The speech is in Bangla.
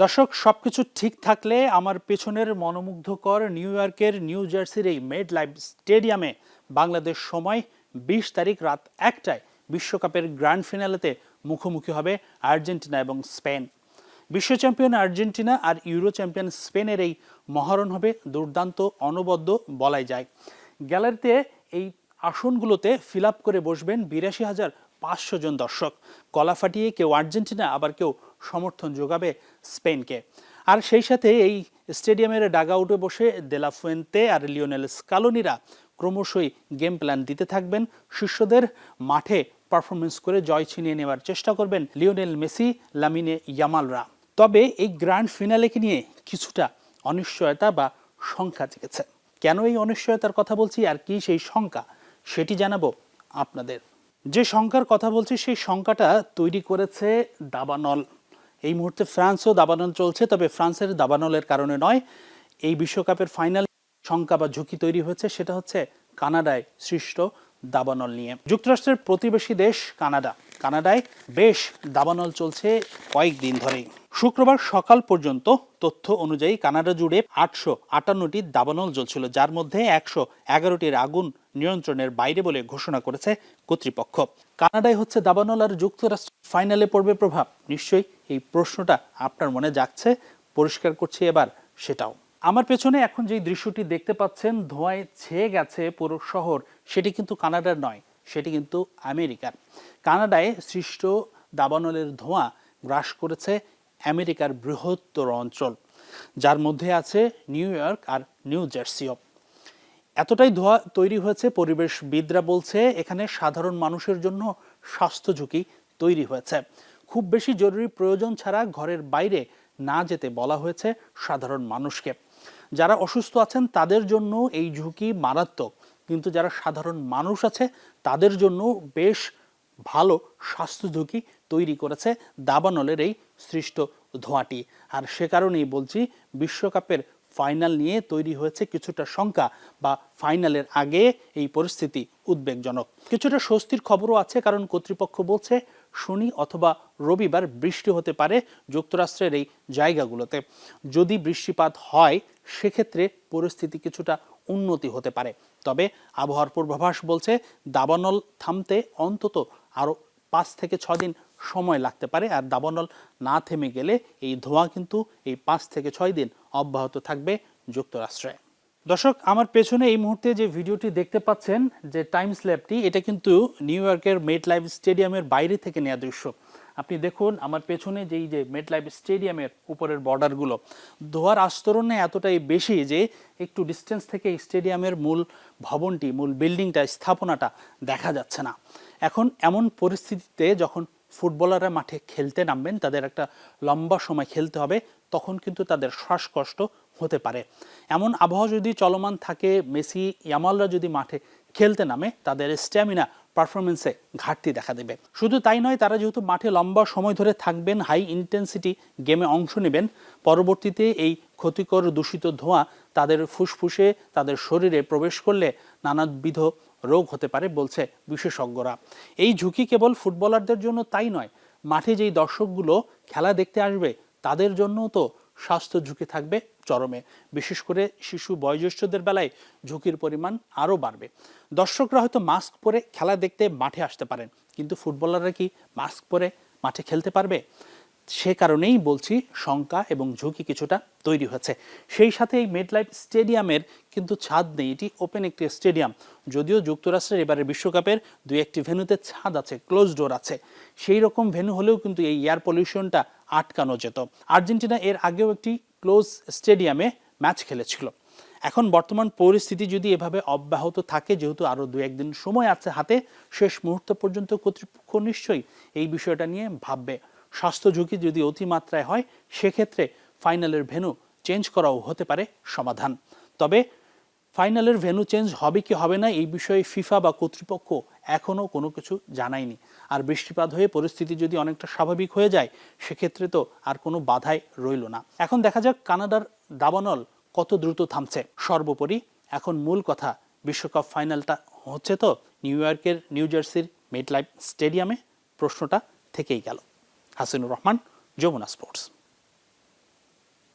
দর্শক, সবকিছু ঠিক থাকলে আমার পেছনের মনোমুগ্ধকর নিউ ইয়র্কের নিউ জার্সির এই মেড লাইফ স্টেডিয়ামে বাংলাদেশ সময় ২০ তারিখ রাত ১টায় বিশ্বকাপের গ্র্যান্ড ফিনালেতে মুখোমুখি হবে আর্জেন্টিনা এবং স্পেন। বিশ্ব চ্যাম্পিয়ন আর্জেন্টিনা আর ইউরো চ্যাম্পিয়ন স্পেনের এই মহারণ হবে দুর্দান্ত, অনবদ্য বলাই যায়। গ্যালারিতে এই আসনগুলোতে ফিল আপ করে বসবেন ৮২,৫০০ জন দর্শক। গলা ফাটিয়ে কেউ আর্জেন্টিনা, আবার কেউ সমর্থন যোগাবে স্পেনকে। আর সেই সাথে এই স্টেডিয়ামের ডাগআউটে বসে দেলা ফুয়েন্তে আর লিওনেল স্কালোনিরা ক্রমশই গেম প্ল্যান দিতে থাকবেন। শিষ্যদের মাঠে পারফরমেন্স করে জয় ছিনিয়ে নেওয়ার চেষ্টা করবেন লিওনেল মেসি, লামিনে ইয়ামালরা। তবে এই গ্র্যান্ড ফিনালেকে নিয়ে কিছুটা অনিশ্চয়তা বা শঙ্কা জেগেছে। কেন এই অনিশ্চয়তার কথা বলছি আর কি সেই শঙ্কা, সেটি জানাবো আপনাদের। যে শঙ্কার কথা বলছি সেই শঙ্কাটা তৈরি করেছে দাবানল। এই মুহূর্তে ফ্রান্সও দাবানল চলছে, তবে ফ্রান্সের দাবানলের কারণে নয়। এই বিশ্বকাপের ফাইনাল শঙ্কা বা ঝুঁকি তৈরি হয়েছে, সেটা হচ্ছে কানাডায় সৃষ্ট দাবানল নিয়ে। যুক্তরাষ্ট্রের প্রতিবেশী দেশ কানাডায় বেশ দাবানল চলছে কয়েকদিন ধরেই। শুক্রবার সকাল পর্যন্ত তথ্য অনুযায়ী কানাডা জুড়ে ৮৫৮টি দাবানল জ্বলছিল, যার মধ্যে ১১১টির আগুন নিয়ন্ত্রণের বাইরে বলে ঘোষণা করেছে কর্তৃপক্ষ। কানাডায় হচ্ছে দাবানল আর যুক্তরাষ্ট্র ফাইনালে পড়বে প্রভাব? নিশ্চয়ই এই প্রশ্নটা আপনার মনে জাগছে। পরিষ্কার করছি এবার সেটাও। আমার পেছনে এখন যে দৃশ্যটি দেখতে পাচ্ছেন, ধোঁয়ায় ছেয়ে গেছে পুরো শহর, সেটি কিন্তু কানাডার নয়, সেটি কিন্তু আমেরিকার। কানাডায় সৃষ্ট দাবানলের ধোঁয়া গ্রাস করেছে আমেরিকার বৃহত্তর অঞ্চল, যার মধ্যে আছে নিউ ইয়র্ক আর নিউ জার্সিও। এতটাই ধোঁয়া তৈরি হয়েছে, পরিবেশবিদরা বলছে এখানে সাধারণ মানুষের জন্য স্বাস্থ্য ঝুঁকি তৈরি হয়েছে। খুব বেশি জরুরি প্রয়োজন ছাড়া ঘরের বাইরে না যেতে বলা হয়েছে সাধারণ মানুষকে। যারা অসুস্থ আছেন তাদের জন্য এই ঝুঁকি মারাত্মক, কিন্তু যারা সাধারণ মানুষ আছে তাদের জন্য বেশ ভালো স্বাস্থ্য ঝুঁকি তৈরি করেছে দাবানলের এই সৃষ্ট ধোঁয়াটি। আর সে কারণেই বলছি, বিশ্বকাপের ফাইনাল নিয়ে তৈরি হয়েছে কিছুটা শঙ্কা, বা ফাইনালের আগে এই পরিস্থিতি উদ্বেগজনক। কিছুটা স্বস্তির খবরও আছে, কারণ কর্তৃপক্ষ বলছে শনি অথবা রবিবার বৃষ্টি হতে পারে যুক্তরাষ্ট্রের এই জায়গাগুলোতে। যদি বৃষ্টিপাত হয় সেক্ষেত্রে পরিস্থিতি কিছুটা উন্নতি হতে পারে। তবে আবহাওয়ার পূর্বাভাস বলছে দাবানল থামতে অন্তত আরও ৫ থেকে ৬ দিন সময় লাগতে পারে। আর দাবানল না থেমে গেলে এই ধোঁয়া কিন্তু এই ৫ থেকে ৬ দিন অব্যাহত থাকবে যুক্তরাষ্ট্রে। দর্শক, আমার পেছনে এই মুহূর্তে যে ভিডিওটি দেখতে পাচ্ছেন, যে টাইম স্ল্যাপটি, এটা কিন্তু নিউ ইয়র্কের মেট লাইফ স্টেডিয়ামের বাইরে থেকে নেওয়া দৃশ্য। আপনি দেখুন আমার পেছনে যে মেট লাইফ স্টেডিয়ামের উপরের বর্ডারগুলো, ধোঁয়ার আস্তরণে এতটাই বেশি যে একটু ডিস্টেন্স থেকে স্টেডিয়ামের মূল ভবনটি, মূল বিল্ডিংটা, স্থাপনাটা দেখা যাচ্ছে না। এখন এমন পরিস্থিতিতে যখন ফুটবলাররা মাঠে খেলতে নামবেন, তাদের একটা লম্বা সময় খেলতে হবে, তখন কিন্তু তাদের শ্বাসকষ্ট হতে পারে। এমন আবহাওয়া যদি চলমান থাকে, মেসি, ইয়ামালরা যদি মাঠে খেলতে নামে, তাদের স্ট্যামিনা পারফরমেন্সে ঘাটতি দেখা দেবে। শুধু তাই নয়, তারা যেহেতু মাঠে লম্বা সময় ধরে থাকবেন, হাই ইন্টেন্সিটি গেমে অংশ নেবেন, পরবর্তীতে এই ক্ষতিকর দূষিত ধোঁয়া তাদের ফুসফুসে, তাদের শরীরে প্রবেশ করলে নানাবিধ রোগ হতে পারে বলছে বিশেষজ্ঞরা। এই ঝুঁকি কেবল ফুটবলারদের জন্য তাই নয়, মাঠে যেই দর্শকগুলো খেলা দেখতে আসবে তাদের জন্য তো স্বাস্থ্য ঝুঁকি থাকবে চরমে। বিশেষ করে শিশু, বয়োজ্যেষ্ঠদের বেলায় ঝুঁকির পরিমাণ আরও বাড়বে। দর্শকরা হয়তো মাস্ক পরে খেলা দেখতে মাঠে আসতে পারেন, কিন্তু ফুটবলাররা কি মাস্ক পরে মাঠে খেলতে পারবে? সে কারণেই বলছি শঙ্কা এবং ঝুঁকি কিছুটা তৈরি হয়েছে। সেই সাথে এই মেট লাইফ স্টেডিয়ামের কিন্তু ছাদ নেই, এটি ওপেন একটি স্টেডিয়াম। যদিও যুক্তরাষ্ট্রের এবারে বিশ্বকাপের ২-১টি ভেন্যুতে ছাদ আছে, ক্লোজ ডোর আছে, সেই রকম ভেন্যু হলেও কিন্তু এই এয়ার পলিউশনটা আটকানো যেত। আর্জেন্টিনা এর আগেও একটি ক্লোজ স্টেডিয়ামে ম্যাচ খেলেছিল। এখন বর্তমান পরিস্থিতি যদি এভাবে অব্যাহত থাকে, যেহেতু আরও ২-১ দিন সময় আছে হাতে, শেষ মুহূর্ত পর্যন্ত কর্তৃপক্ষ নিশ্চয়ই এই বিষয়টা নিয়ে ভাববে। স্বাস্থ্য ঝুঁকি যদি অতিমাত্রায় হয়, সেক্ষেত্রে ফাইনালের ভেন্যু চেঞ্জ করাও হতে পারে সমাধান। তবে ফাইনালের ভেন্যু চেঞ্জ হবে কি হবে না, এই বিষয়ে ফিফা বা কর্তৃপক্ষ এখনও কোনো কিছু জানায়নি। আর বৃষ্টিপাত হয়ে পরিস্থিতি যদি অনেকটা স্বাভাবিক হয়ে যায়, সেক্ষেত্রে তো আর কোনো বাধাই রইল না। এখন দেখা যাক কানাডার দাবানল কত দ্রুত থামছে। সর্বোপরি এখন মূল কথা, বিশ্বকাপ ফাইনালটা হচ্ছে তো নিউ ইয়র্কের নিউ জার্সির মেট লাইফ স্টেডিয়ামে, প্রশ্নটা থেকেই গেল। হাসিনুর রহমান, যমুনা স্পোর্টস।